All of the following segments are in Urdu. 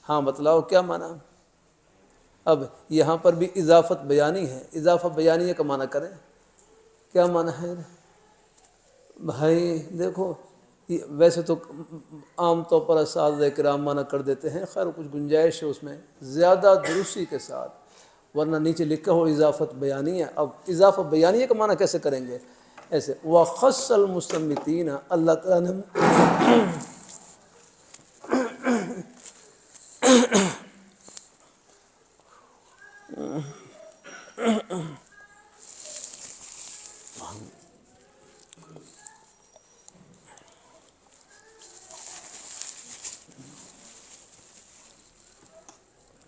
ہاں بتلاؤ کیا معنی؟ اب یہاں پر بھی اضافت بیانی ہے، اضافہ بیانیہ کا معنی کریں، کیا معنی ہے بھائی؟ دیکھو ویسے تو عام طور پر اساتذہ کرام معنی کر دیتے ہیں، خیر کچھ گنجائش ہے اس میں زیادہ درستی کے ساتھ، ورنہ نیچے لکھا ہو اضافت بیانیہ۔ اب اضافہ بیانیہ کا معنی کیسے کریں گے؟ ایسے وَخَصَّ الْمُصَنِّفِينَ، اللہ تعالیٰ نے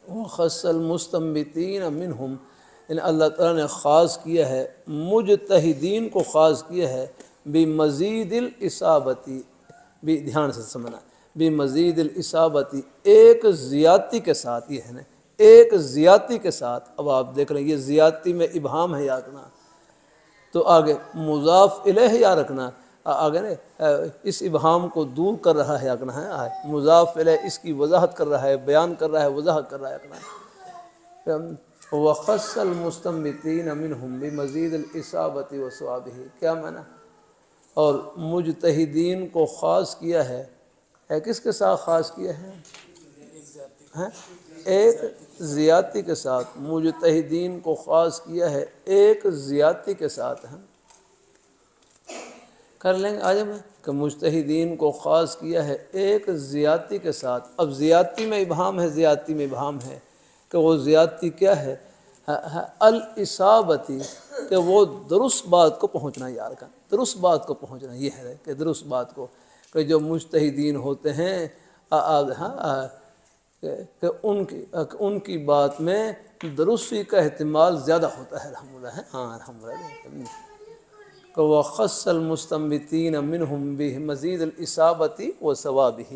وَخَصَّ الْمُسْتَنبِطِينَ مِنْهُمْ، یعنی اللہ تعالیٰ نے خاص کیا ہے مجتہدین کو، خاص کیا ہے بِمَزِيدِ الْإِصَابَةِ، بھی دھیان سے سمجھنا، بِمَزِيدِ الْإِصَابَةِ، ایک زیادتی کے ساتھ، یہ ہے نا ایک زیادتی کے ساتھ۔ اب آپ دیکھ رہے ہیں یہ زیادتی میں ابہام ہے، یاد رکھنا، تو آگے مضاف الیہ یاد رکھنا، آگے نا اس ابہام کو دور کر رہا ہے، رکھنا ہے مضاف الیہ، اس کی وضاحت کر رہا ہے، بیان کر رہا ہے، وضاحت کر رہا ہے، رکھنا ہے وَخَصَّ الْمُسْتَنبِطِينَ مِنْهُمْ بِمَزِيدِ الْإِصَابَةِ وَصَوَابِهِ، کیا معنی؟ اور مجتہدین کو خاص کیا ہے، کس کے ساتھ خاص کیا ہے؟ ایک زیادتی کے ساتھ، مجتہدین کو خاص کیا ہے ایک زیادتی کے ساتھ، کر لیں گے آج میں کہ مجتہدین کو خاص کیا ہے ایک زیادتی کے ساتھ۔ اب زیادتی میں ابہام ہے، زیادتی میں ابہام ہے کہ وہ زیادتی کیا ہے؟ الاصابتی، کہ وہ درست بات کو پہنچنا، یاد کا درست بات کو پہنچنا، یہ ہے کہ درست بات کو، کہ جو مجتہدین ہوتے ہیں کہ ان کی بات میں درستی کا احتمال زیادہ ہوتا ہے، الحمدللہ، ہاں الحمدللہ، کہ وَخَصَّ الْمُسْتَنبِطِينَ مِنْهُمْ بِمَزِيدِ الْإِصَابَةِ وَصَوَابِهِ،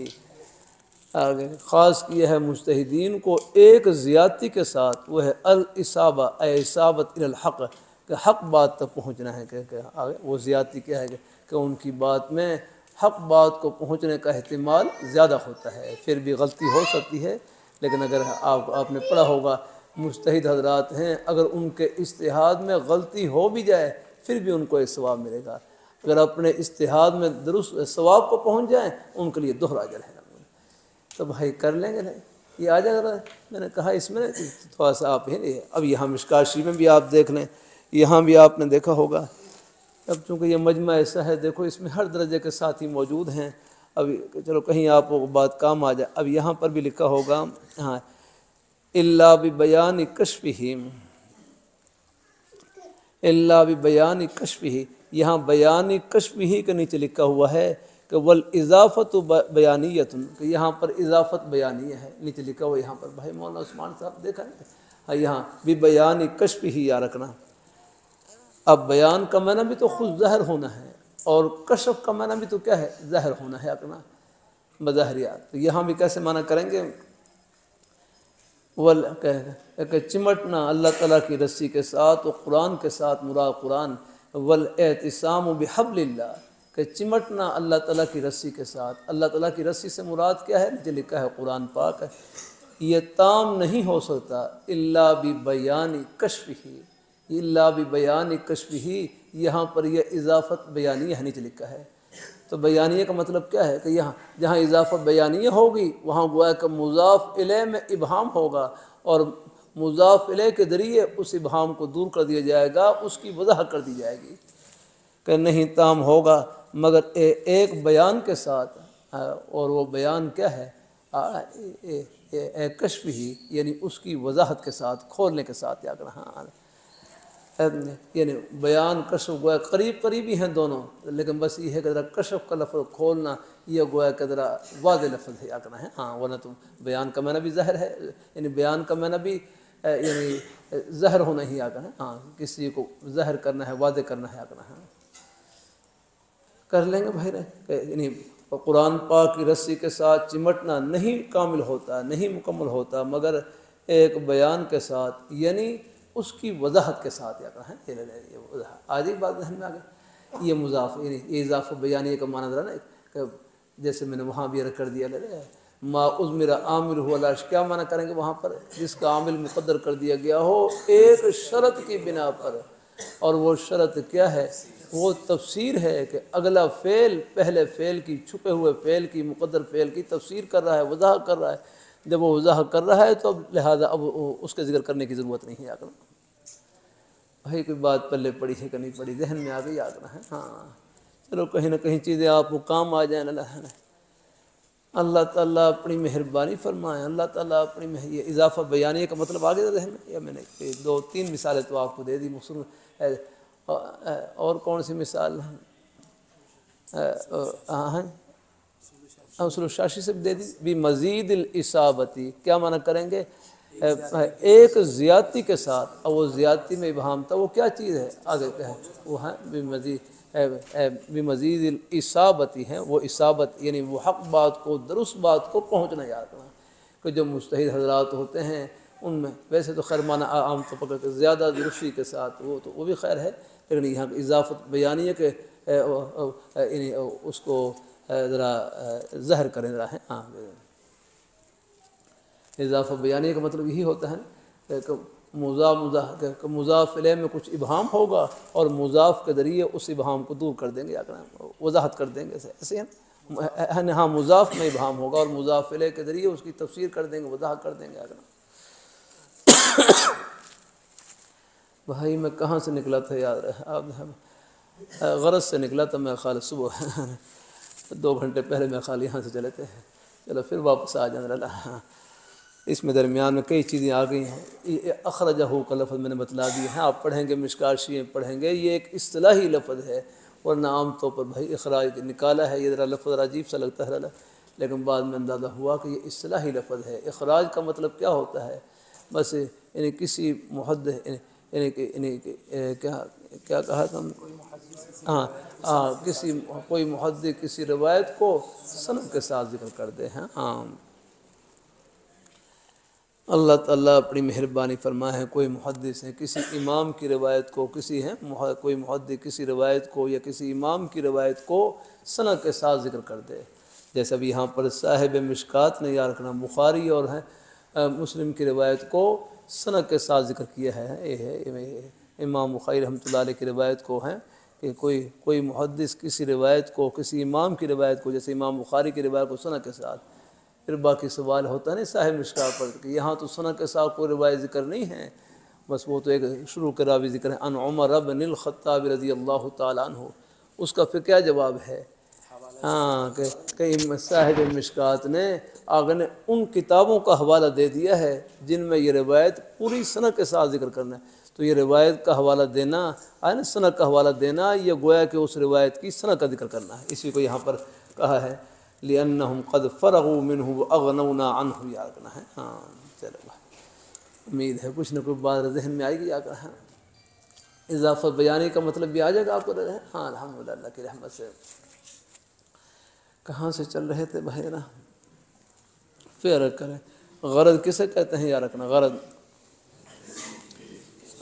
آگے خاص کیا ہے مجتہدین کو ایک زیادتی کے ساتھ، وہ ہے الاصابہ، اصابت الی الحق، کہ حق بات تک پہنچنا ہے، کہ آگے وہ زیادتی کیا ہے کہ ان کی بات میں حق بات کو پہنچنے کا احتمال زیادہ ہوتا ہے، پھر بھی غلطی ہو سکتی ہے، لیکن اگر آپ نے پڑھا ہوگا مجتہد حضرات ہیں، اگر ان کے اجتہاد میں غلطی ہو بھی جائے پھر بھی ان کو ایک ثواب ملے گا، اگر اپنے اجتہاد میں درست ثواب کو پہنچ جائیں ان کے لیے دوہرا اجر ہے۔ تو بھائی کر لیں گے نا، یہ آ جائے گا، میں نے کہا اس میں تھوڑا سا آپ ہی، اب یہاں مشکات شریف میں بھی آپ دیکھ لیں، یہاں بھی آپ نے دیکھا ہوگا، اب چونکہ یہ مجمع ایسا ہے، دیکھو اس میں ہر درجے کے ساتھی موجود ہیں، اب چلو کہیں آپ کو بات کام آ جائے، اب یہاں پر بھی لکھا ہوگا ہاں الا ببیان کشفہ، الا ببیان کشفہ، یہاں بیان کشفہ کے نیچے لکھا ہوا ہے کہ والاضافت بیانیۃ، کہ یہاں پر اضافت بیانیہ ہے، نیچے لکھا ہوا یہاں پر، بھائی مولانا عثمان صاحب دیکھا ہے یہاں ببیان کشفہ، یا رکھنا۔ اب بیان کا معنی بھی تو خود ظاہر ہونا ہے، اور کشف کا معنی بھی تو کیا ہے؟ ظاہر ہونا ہے، اپنا بظاہریات، تو یہاں بھی کیسے معنی کریں گے؟ کہ چمٹنا اللہ تعالیٰ کی رسی کے ساتھ، و قرآن کے ساتھ مراد قرآن، والاعتصام بحبل اللہ، کہ چمٹنا اللہ تعالیٰ کی رسی کے ساتھ، اللہ تعالیٰ کی رسی سے مراد کیا ہے؟ نیچے لکھا ہے قرآن پاک ہے، یہ تام نہیں ہو سکتا الا ببیان کشفہ، الا ببیان کشفہ، یہاں پر یہ اضافت بیانیہ ہے، نیچے لکھا ہے، تو بیانیہ کا مطلب کیا ہے کہ یہاں جہاں اضافت بیانیہ ہوگی وہاں گویا کہ مضاف الیہ میں ابہام ہوگا، اور مضاف الیہ کے ذریعے اس ابہام کو دور کر دیا جائے گا، اس کی وضاحت کر دی جائے گی کہ نہیں تام ہوگا مگر ایک بیان کے ساتھ، اور وہ بیان کیا ہے؟ کشف ہی، یعنی اس کی وضاحت کے ساتھ، کھولنے کے ساتھ، یا ہاں یعنی بیان کشف گویا قریب قریبی ہیں دونوں، لیکن بس یہ ہے کہ ذرا کشف کا لفظ کھولنا یہ گویا کہ ذرا واضح لفظ ہے، آگنا ہے، ہاں ورنہ تو بیان کا معنی بھی ظاہر ہے، یعنی بیان کا معنی بھی یعنی ظاہر ہونا ہی، آگنا ہے، ہاں کسی کو ظاہر کرنا ہے، واضح کرنا ہے، آگنا ہے، کر لیں گے بھائی کہ یعنی قرآن پاک کی رسی کے ساتھ چمٹنا نہیں کامل ہوتا، نہیں مکمل ہوتا مگر ایک بیان کے ساتھ، یعنی اس کی وضاحت کے ساتھ، یا ہے یہ آج ایک بات ذہن میں آ گئی، یہ مضاف، یعنی یہ اضافہ بیانیہ کا معنی ذرا نا، کہ جیسے میں نے وہاں بھی کر دیا ما عمر عامل ہو لاش، کیا معنی کریں گے وہاں پر؟ جس کا عامل مقدر کر دیا گیا ہو ایک شرط کی بنا پر، اور وہ شرط کیا ہے؟ وہ تفسیر ہے کہ اگلا فعل پہلے فعل کی، چھپے ہوئے فعل کی، مقدر فعل کی تفسیر کر رہا ہے، وضاحت کر رہا ہے۔ جب وہ وضاحت کر رہا ہے تو اب لہٰذا اب اس کے ذکر کرنے کی ضرورت نہیں ہے۔ آگے بھائی کوئی بات پلے پڑی ہے کہ نہیں پڑی، ذہن میں آ گئی؟ آگنا ہے ہاں، چلو کہیں نہ کہیں چیزیں آپ کو کام آ جائیں۔ اللہ تعالیٰ اپنی مہربانی فرمائیں، اللہ تعالیٰ اپنی یہ اضافہ بیانیہ کا مطلب آگے ذہن میں، یا میں نے 2-3 مثالیں تو آپ کو دے دی، اور کون سی مثال؟ اصول الشاشی سے دے دی۔ بھی مزید الاصابتی، کیا معنی کریں گے؟ ایک زیادتی کے ساتھ، اور وہ زیادتی میں ابہام تھا، وہ کیا چیز ہے؟ آگے کیا ہے وہ ہے؟ بمزید الاصابتی ہے، وہ اصابت یعنی وہ حق بات کو، درست بات کو پہنچنا یاد رکھنا کہ جو مجتہد حضرات ہوتے ہیں ان میں ویسے تو خیر معنی عام طور پر کہ زیادہ درستی کے ساتھ، وہ تو وہ بھی خیر ہے، لیکن یہاں اضافت بیانیہ کہ یعنی اس کو ذرا ظاہر کریں ذرا ہے۔ ہاں اضافہ بیانیہ کا مطلب یہی ہوتا ہے کہ مضاف الیہ میں کچھ ابہام ہوگا اور مضاف کے ذریعے اس ابہام کو دور کر دیں گے، وضاحت کر دیں گے، ایسے ہیں ہاں، مضاف میں ابہام ہوگا اور مضاف الیہ کے ذریعے اس کی تفسیر کر دیں گے، وضاحت کر دیں گے۔ بھائی میں کہاں سے نکلا تھا یاد رہے؟ غرض سے نکلا تھا میں، خالی صبح 2 گھنٹے پہلے میں خالی یہاں سے چلے تھے، چلو پھر واپس آ جانا اللہ۔ اس میں درمیان میں کئی چیزیں آ گئی ہیں۔ اخرجہ کا لفظ میں نے بتلا دی ہے، آپ پڑھیں گے مشکات شیعہ پڑھیں گے، یہ ایک اصطلاحی لفظ ہے، ورنہ عام طور پر بھائی اخراج نکالا ہے، یہ ذرا لفظ عجیب سا لگتا ہے، لیکن بعد میں اندازہ ہوا کہ یہ اصطلاحی لفظ ہے۔ اخراج کا مطلب کیا ہوتا ہے؟ بس یعنی کسی محدث یعنی کیا کہا تھا ہم؟ ہاں کوئی محدث کسی روایت کو سند کے ساتھ ذکر کر دے ہیں۔ ہاں اللہ تعالیٰ اپنی مہربانی فرمائے، کوئی محدث ہے کسی امام کی روایت کو، کوئی محدث کسی روایت کو یا کسی امام کی روایت کو سند کے ساتھ ذکر کر دے، جیسے ابھی یہاں پر صاحب مشکات نے یاد رکھنا بخاری اور مسلم کی روایت کو سند کے ساتھ ذکر کیا ہے۔ یہ ہے امام بخاری رحمۃ اللہ علیہ کی روایت کو ہے کہ کوئی محدث کسی روایت کو، کسی امام کی روایت کو، جیسے امام بخاری کی روایت کو سند کے ساتھ، پھر باقی سوال ہوتا نہیں صاحب مشکات پر کہ یہاں تو سند کے ساتھ کوئی روایت ذکر نہیں ہے، بس وہ تو ایک شروع کے راوی ذکر ہے، ان عمر بن الخطاب رضی اللہ تعالیٰ عنہ۔ اس کا پھر کیا جواب ہے؟ ہاں کہ صاحب مشکات نے آگے نے ان کتابوں کا حوالہ دے دیا ہے جن میں یہ روایت پوری سند کے ساتھ ذکر کرنا ہے، تو یہ روایت کا حوالہ دینا نا، سند کا حوالہ دینا، یہ گویا کہ اس روایت کی سند کا ذکر کرنا ہے، اسی کو یہاں پر کہا ہے لِأَنَّهُمْ قَدْ فَرَغُوا مِنْهُ وَأَغْنَوْنَا عَنْهُ، یاد کرنا ہے۔ ہاں چلو امید ہے کچھ نہ کوئی بات ذہن میں آئے گی۔ یاد کرنا ہے اضافہ بیانی کا مطلب بھی آ جائے گا آپ کو۔ ہاں الحمدللہ اللہ کی رحمت سے۔ کہاں سے چل رہے تھے بھائی نا؟ پھر کریں غرض کسے کہتے ہیں؟ یاد رکھنا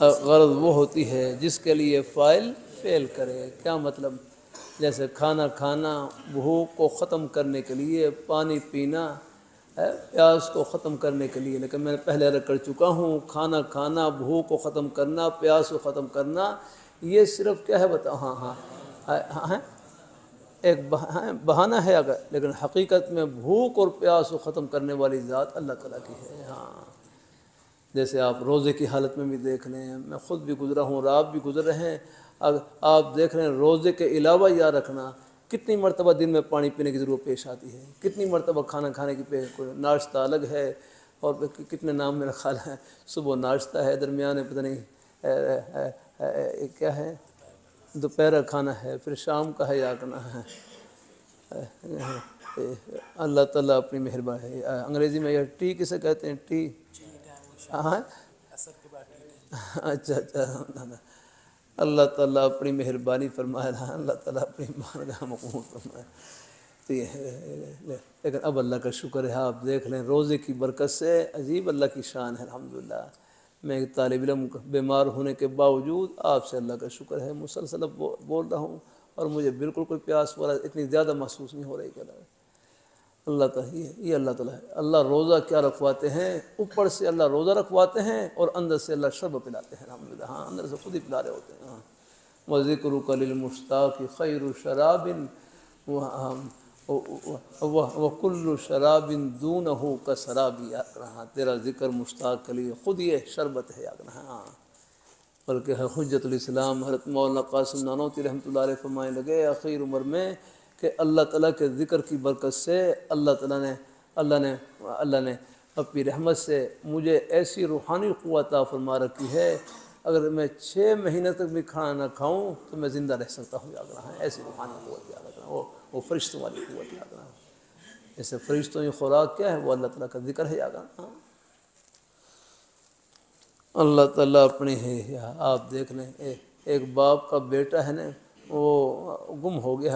غرض وہ ہوتی ہے جس کے لیے فاعل فعل کرے۔ کیا مطلب؟ جیسے کھانا کھانا بھوک کو ختم کرنے کے لیے، پانی پینا پیاس کو ختم کرنے کے لیے، لیکن میں پہلے عرض کر چکا ہوں کھانا کھانا، بھوک کو ختم کرنا، پیاس کو ختم کرنا، یہ صرف کیا ہے بتاؤ؟ ہاں ایک بہانہ ہے اگر، لیکن حقیقت میں بھوک اور پیاس کو ختم کرنے والی ذات اللہ تعالیٰ کی ہے۔ ہاں جیسے آپ روزے کی حالت میں بھی دیکھ لیں، میں خود بھی گزرا ہوں اور آپ بھی گزر رہے ہیں، آپ دیکھ رہے ہیں روزے کے علاوہ یاد رکھنا کتنی مرتبہ دن میں پانی پینے کی ضرورت پیش آتی ہے، کتنی مرتبہ کھانا کھانے کی ناشتہ الگ ہے، اور کتنے نام میرا خیال ہے، صبح ناشتہ ہے، درمیان پتہ نہیں کیا ہے، دوپہر کھانا ہے، پھر شام کا ہے، یا کرنا ہے۔ اللہ تعالیٰ اپنی مہربانی، انگریزی میں یہ ٹی کسے کہتے ہیں؟ ٹی ہاں اچھا اللہ تعالیٰ اپنی مہربانی فرمائے، اللہ تعالیٰ اپنی بارگاہ مقبول فرمائے۔ لیکن اب اللہ کا شکر ہے، آپ دیکھ لیں روزے کی برکت سے عجیب اللہ کی شان ہے الحمدللہ۔ میں ایک طالب علم بیمار ہونے کے باوجود آپ سے اللہ کا شکر ہے مسلسل بول رہا ہوں، اور مجھے بالکل کوئی پیاس والا اتنی زیادہ محسوس نہیں ہو رہی کہ اللہ تعالیٰ یہ اللہ تعالیٰ ہے۔ اللہ روزہ کیا رکھواتے ہیں، اوپر سے اللہ روزہ رکھواتے ہیں اور اندر سے اللہ شربت پلاتے ہیں الحمدللہ، ہاں اندر سے خود ہی پلا رہے ہوتے ہیں۔ ہاں وَذِكْرُكَ لِلْمُشْتَاقِ خَيْرُ شَرَابٍ وَكُلُّ شَرَابٍ دُونَهُ كَسَرَابِ، ہاں تیرا ذکر مشتاق کے لیے خود یہ شربت ہے یاد رہنا۔ ہاں بلکہ حجت الاسلام حضرت مولانا قاسم نانوتوی رحمۃ اللہ علیہ فرمانے لگے آخر عمر میں کہ اللہ تعالیٰ کے ذکر کی برکت سے اللہ نے اپنی رحمت سے مجھے ایسی روحانی قوت عطا فرما رکھی ہے، اگر میں 6 مہینے تک بھی کھانا نہ کھاؤں تو میں زندہ رہ سکتا ہوں یاد رہا ہے۔ ایسی روحانی قوت یاد رکھنا، وہ فرشتوں والی قوت یاد رہنا۔ جیسے فرشتوں کی خوراک کیا ہے، وہ اللہ تعالیٰ کا ذکر ہے یاد رہنا۔ اللہ تعالیٰ اپنی ہے، آپ دیکھ لیں ایک باپ کا بیٹا ہے نا، وہ گم ہو گیا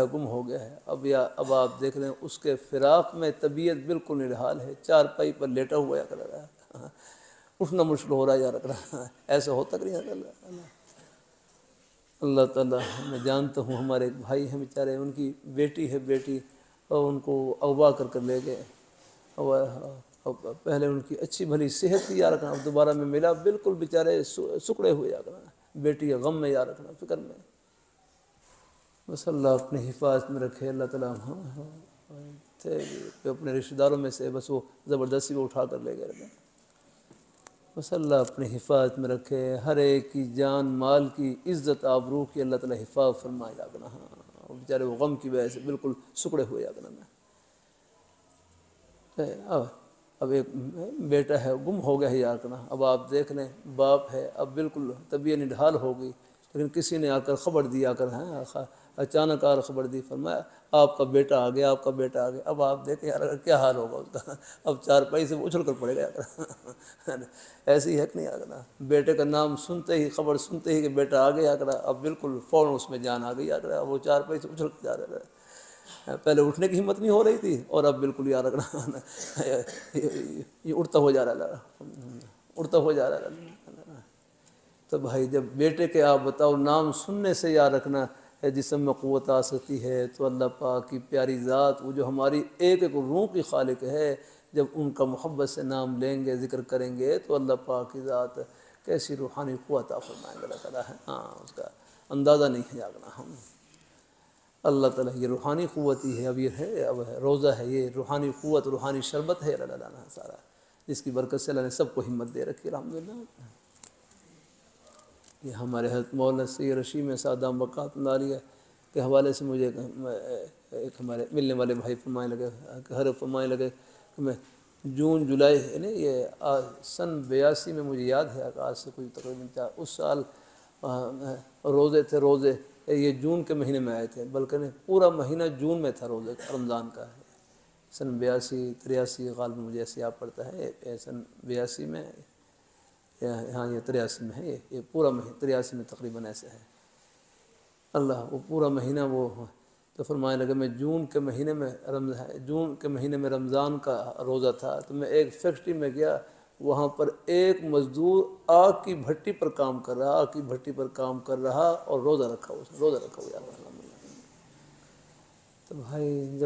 ہے، اب آپ دیکھ لیں اس کے فراق میں طبیعت بالکل نڈھال ہے، چارپائی پر لیٹا ہوا یا کر رہا ہے، اٹھنا مشکل ہو رہا ہے یا رکھ رہا ہے، ایسا ہوتا کہ نہیں؟ اللہ تعالیٰ میں جانتا ہوں ہمارے ایک بھائی ہیں بیچارے، ان کی بیٹی ہے اور ان کو اغوا کر لے گئے، پہلے ان کی اچھی بھلی صحت تھی یا رکھنا، اب دوبارہ میں ملا بالکل بیچارے سکڑے ہوئے یا رکھنا، بیٹی کے غم میں یا رکھنا، فکر میں، بس اللہ اپنی حفاظت میں رکھے۔ اللہ تعالیٰ تھے اپنے رشتہ داروں میں سے بس وہ زبردستی کو اٹھا کر لے گئے، بس اللہ اپنی حفاظت میں رکھے، ہر ایک کی جان مال کی عزت آبرو کی اللہ تعالیٰ حفاظت فرمائے یا رکھنا۔ ہاں بیچارے وہ غم کی وجہ سے بالکل سکڑے ہوئے یا رکھنا۔ اب ایک بیٹا ہے گم ہو گیا ہے یا رکھنا، اب آپ دیکھ لیں باپ ہے اب بالکل طبیعت نڈھال ہو گئی، لیکن کسی نے آ کر خبر دیا کر اچانک آ خبر دی، فرمایا آپ کا بیٹا آ گیا، آپ کا بیٹا آ گیا۔ اب آپ دیکھیں یار کیا حال ہوگا اس کا، اب چارپائی سے اچھل کر پڑے گا، ایسی ہے کہ نہیں آگنا، بیٹے کا نام سنتے ہی خبر سنتے ہی کہ بیٹا آ گیا کرا، اب بالکل فوراً اس میں جان آ گئی آگرہ، اب وہ چارپائی سے اچھل کر جا رہا ہے، پہلے اٹھنے کی ہمت نہیں ہو رہی تھی اور اب بالکل یاد رکھنا یہ اڑتا ہو جا رہا ہے۔ تو بھائی جب بیٹے کے آپ بتاؤ نام سننے سے یاد رکھنا ہے جسم میں قوت آ سکتی ہے، تو اللہ پاک کی پیاری ذات وہ جو ہماری ایک ایک روح کی خالق ہے، جب ان کا محبت سے نام لیں گے ذکر کریں گے تو اللہ پاک کی ذات کیسی روحانی قوت عطا فرمائیں گے اللہ تعالیٰ ہے، ہاں اس کا اندازہ نہیں ہے جاگنا ہم۔ اللہ تعالیٰ یہ روحانی قوت ہی ہے، اب یہ ہے اب روزہ ہے، یہ روحانی قوت روحانی شربت ہے اللہ تعالیٰ سارا، جس کی برکت سے اللہ نے سب کو ہمت دے رکھی الحمدللہ۔ یہ ہمارے حضرت مولانا سید رشید سعدہ بقات عالیہ کے حوالے سے مجھے ایک ہمارے ملنے والے بھائی فرمانے لگے کہ ہر فرمانے لگے کہ میں جون جولائی یعنی یہ سن 82 میں مجھے یاد ہے کہ آج سے کوئی تقریباً اس سال روزے یہ جون کے مہینے میں آئے تھے، بلکہ نہیں پورا مہینہ جون میں تھا روزے رمضان کا، سن 82-83 غالب مجھے ایسے یاد پڑتا ہے، سن 82 میں ہاں یہ 83 میں ہے، یہ پورا مہینہ 83 میں تقریباً ایسے ہے اللہ، وہ پورا مہینہ وہ تو فرمانے لگا میں جون کے مہینے میں رمضان کا روزہ تھا، تو میں ایک فیکٹری میں گیا، وہاں پر ایک مزدور آگ کی بھٹی پر کام کر رہا اور روزہ رکھا ہوا تو بھائی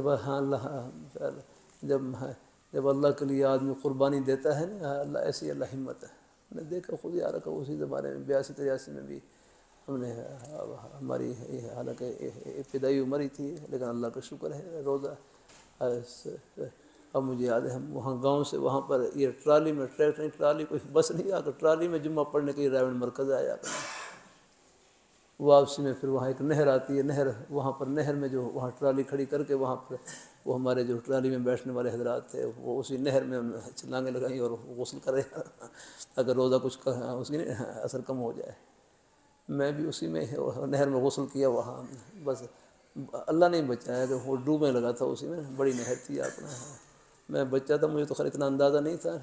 جب اللہ کے لیے آدمی قربانی دیتا ہے نا اللہ ایسی اللہ ہمت ہے، میں نے دیکھا خود یاد رکھا اسی زمانے میں 82-83 میں بھی ہم نے ہماری حالانکہ ابتدائی عمر ہی تھی، لیکن اللہ کا شکر ہے روزہ اب مجھے یاد ہے ہم وہاں گاؤں سے وہاں پر یہ ٹرالی میں ٹرالی کوئی بس نہیں آ کر ٹرالی میں جمعہ پڑھنے کے لیے رائے مرکز آیا واپسی میں پھر وہاں ایک نہر آتی ہے، وہاں پر نہر میں جو وہاں ٹرالی کھڑی کر کے وہاں پر وہ ہمارے جو ٹرالی میں بیٹھنے والے حضرات تھے وہ اسی نہر میں چھلانگیں لگائیں اور غسل کر رہے اگر روزہ کچھ اس کی اثر کم ہو جائے، میں بھی اسی میں نہر میں غسل کیا وہاں، بس اللہ نے بچایا کہ وہ ڈوبنے لگا تھا اسی میں، بڑی نہر تھی اپنا، میں بچہ تھا مجھے تو خیر اتنا اندازہ نہیں تھا،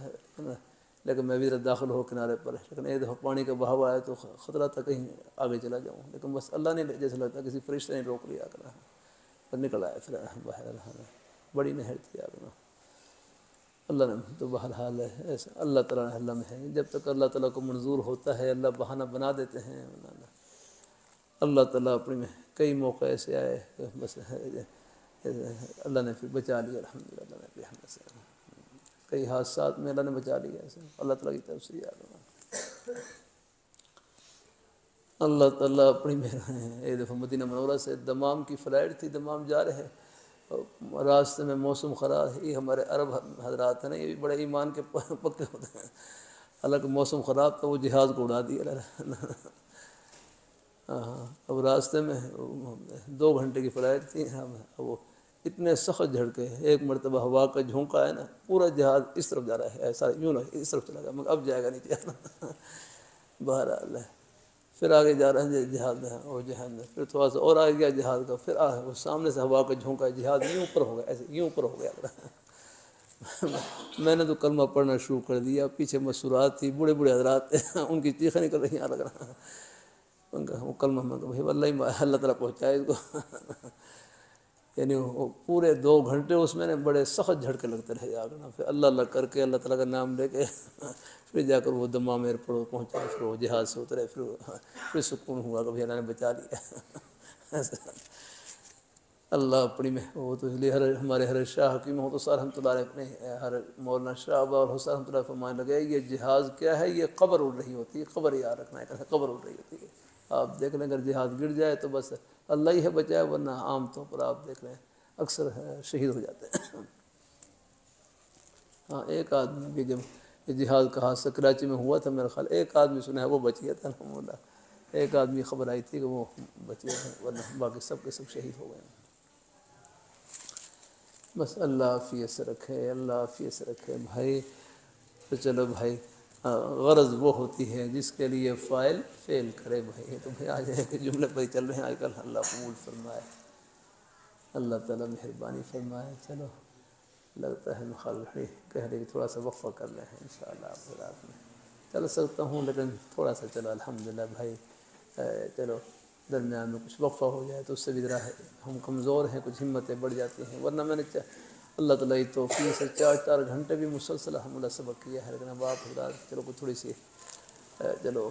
لیکن میں بھی داخل ہو کنارے پر، لیکن ایک دفعہ پانی کا بہاؤ آیا تو خطرہ تھا کہیں آگے چلا جاؤں، لیکن بس اللہ نے جیسے لگتا کسی فرشتے نے روک لیا کرا پر نکل آیا پھر باہر، بڑی نہر تھی آگنا اللہ نے تو بہرحال ہے ایسا اللہ تعالیٰ نے اللہ میں ہے، جب تک اللہ تعالیٰ کو منظور ہوتا ہے اللہ بہانہ بنا دیتے ہیں، اللہ تعالیٰ اپنے میں کئی موقع ایسے آئے کہ بس اللہ نے پھر بچا لیا الحمدللہ، اللہ نے بھی ہم سے کئی حادثات میں اللہ نے بچا لیا ایسے، اللہ تعالیٰ کی طرف سے یاد ہونا۔ اللہ تعالیٰ اپنی مہربانی ہے۔ ایک دفعہ مدینہ منورہ سے دمام کی فلائٹ تھی، دمام جا رہے، راستے میں موسم خراب ہے۔ یہ ہمارے عرب حضرات ہیں نا، یہ بھی بڑے ایمان کے پکے ہوتے ہیں۔ حالانکہ موسم خراب تھا، وہ جہاز کو اڑا دیا۔ اب راستے میں 2 گھنٹے کی فلائٹ تھی، وہ اتنے سخت جھڑکے، ایک مرتبہ ہوا کا جھونکا ہے نا، پورا جہاز اس طرف جا رہا ہے، ایسا یوں نہیں اس طرف چلا گیا، مگر اب جائے گا نہیں جانا۔ بہرحال پھر آگے جا رہا ہے جہاز میں، وہ جہاز میں پھر تھوڑا سا اور آگے گیا جہاز کا، پھر وہ سامنے سے ہوا کا جھونکا، جہاز یوں اوپر ہو گیا، ایسے یوں اوپر ہو گیا۔ میں نے تو کلمہ پڑھنا شروع کر دیا، پیچھے مسورات تھی، بوڑھے بوڑھے حضرات تھے، ان کی چیخیں نکل رہی ہیں، لگ رہا ان کا وہ کلمہ میں بھائی اللہ تعالیٰ پہنچائے اس کو۔ یعنی وہ پورے 2 گھنٹے اس میں نے بڑے سخت جھڑکے لگتے رہے آگنا، پھر اللہ اللہ کر کے اللہ تعالیٰ کا نام لے کے پھر جا کر وہ دمام ایئرپورٹ پہنچا، پھر وہ جہاز سے اترے، پھر سکون ہوا کہ اللہ نے بچا لیا۔ اللہ اپنی میں وہ تو اس لیے ہمارے ہر شاہ حکیم ہو تو سر رحمۃ اللہ علیہ اپنے ہر مولانا شاہ ابا اور حسین رحمۃ اللہ فرمانے لگے، یہ جہاز کیا ہے، یہ قبر اڑ رہی ہوتی ہے، قبر یاد رکھنا ہے، قبر اڑ رہی ہوتی ہے۔ آپ دیکھ لیں اگر جہاز گر جائے تو بس اللہ ہی ہے بچائے، ورنہ عام طور پر آپ دیکھ لیں اکثر شہید ہو جاتے ہیں۔ ہاں ایک آدمی بھی جب یہ جہاز کا حادثہ کراچی میں ہوا تھا میرا خیال، ایک آدمی سنا ہے وہ بچ گیا تھا الحمدللہ، ایک آدمی خبر آئی تھی کہ وہ بچ گیا تھا، ورنہ باقی سب کے سب شہید ہو گئے۔ بس اللہ عافیت سے رکھے، اللہ عافیت سے رکھے بھائی۔ تو چلو بھائی، غرض وہ ہوتی ہے جس کے لیے فاعل فعل کرے بھائی۔ تو بھائی آج ہے کہ جملے پر چل رہے ہیں آج کل، اللہ قبول فرمائے، اللہ تعالیٰ مہربانی فرمائے۔ چلو لگتا ہے مخالفی کہہ رہے کہ تھوڑا سا وقفہ کر لیں انشاءاللہ آپ رات میں چل سکتا ہوں، لیکن تھوڑا سا چلو الحمدللہ بھائی، چلو درمیان میں کچھ وقفہ ہو جائے تو اس سے بھی ذرا ہم کمزور ہیں، کچھ ہمتیں بڑھ جاتی ہیں، ورنہ میں نے اللہ تعالیٰ کی توفیق سے 4 گھنٹے بھی مسلسل الحمدللہ سبق کیا ہے، لیکن اب آپ حضرات چلو کوئی تھوڑی سی چلو